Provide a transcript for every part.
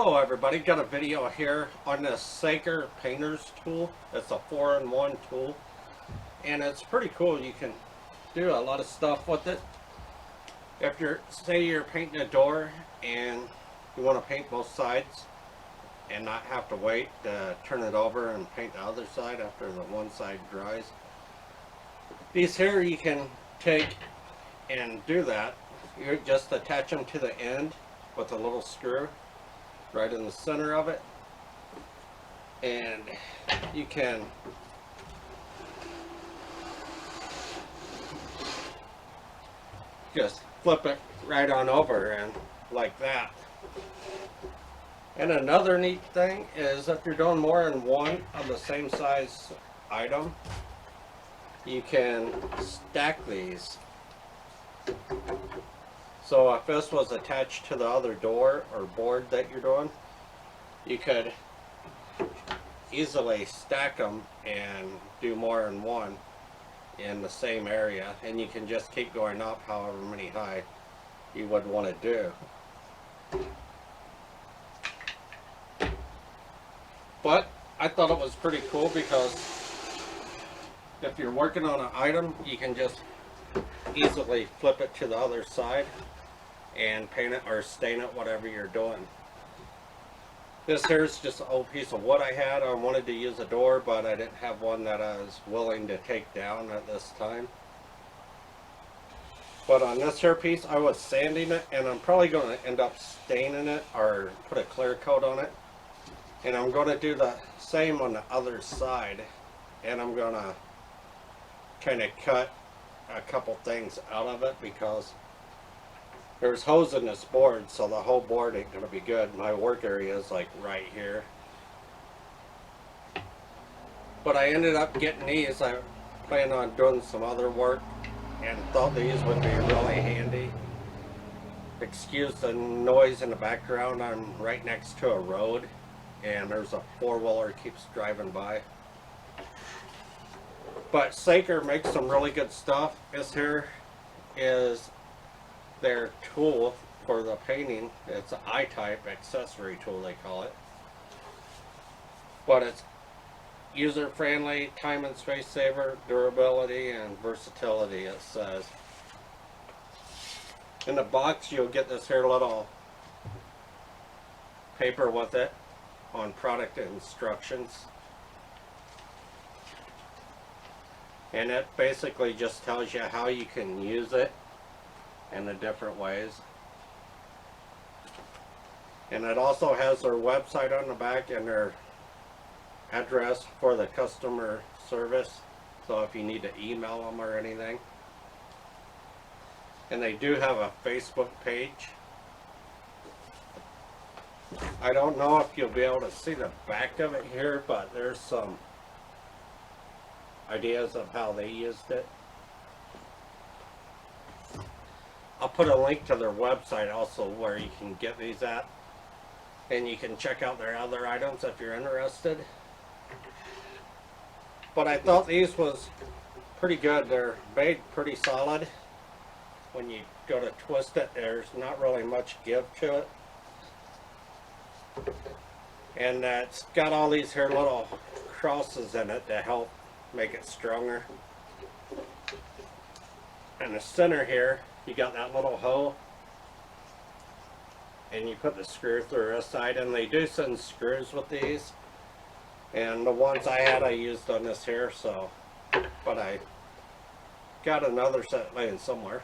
Hello everybody, got a video here on this Saker painter's tool. It's a 4-in-1 tool and it's pretty cool. You can do a lot of stuff with it. If say you're painting a door and you want to paint both sides and not have to wait to turn it over and paint the other side after the one side dries. These here you can take and do that. You just attach them to the end with a little screw right in the center of it, and you can just flip it right on over and like that. And another neat thing is if you're doing more than one of the same size item, you can stack these. So if this was attached to the other door or board that you're doing, you could easily stack them and do more than one in the same area, and you can just keep going up however many high you would want to do. But I thought it was pretty cool because if you're working on an item, you can just easily flip it to the other side and paint it or stain it, whatever you're doing. This here's just an old piece of wood I had. I wanted to use a door, but I didn't have one that I was willing to take down at this time. But on this here piece, I was sanding it, and I'm probably going to end up staining it or put a clear coat on it. And I'm going to do the same on the other side, and I'm going to kind of cut a couple things out of it because there's holes in this board, so the whole board ain't going to be good. My work area is like right here. But I ended up getting these. I planned on doing some other work and thought these would be really handy. Excuse the noise in the background. I'm right next to a road and there's a four-wheeler keeps driving by. But Saker makes some really good stuff. This here is their tool for the painting. It's an I-type accessory tool, they call it. But it's user-friendly, time and space saver, durability, and versatility, it says. In the box, you'll get this here little paper with it on product instructions. And it basically just tells you how you can use it in the different ways. And it also has their website on the back and their address for the customer service, so if you need to email them or anything. And they do have a Facebook page. I don't know if you'll be able to see the back of it here, but there's some ideas of how they used it. I'll put a link to their website also where you can get these at, and you can check out their other items if you're interested. But I thought these was pretty good. They're made pretty solid. When you go to twist it, there's not really much give to it. And it's got all these here little crosses in it to help make it stronger. In the center here, you got that little hole, and you put the screw through this side, and they do send screws with these, and the ones I had I used on this here, so, but I got another set laying somewhere.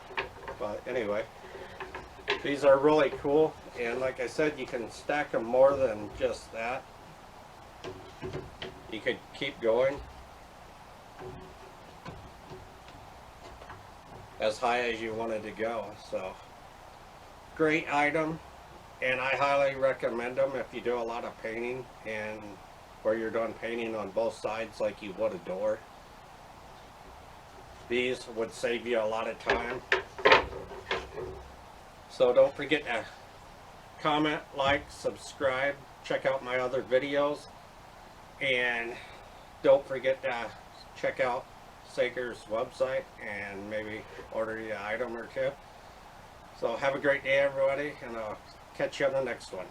But anyway, these are really cool, and like I said, you can stack them more than just that. You could keep going as high as you wanted to go. So great item, and I highly recommend them if you do a lot of painting and where you're doing painting on both sides like you would a door. These would save you a lot of time. So don't forget to comment, like, subscribe, check out my other videos, and don't forget to check out Saker's website and maybe order you an item or two. So have a great day everybody, and I'll catch you on the next one.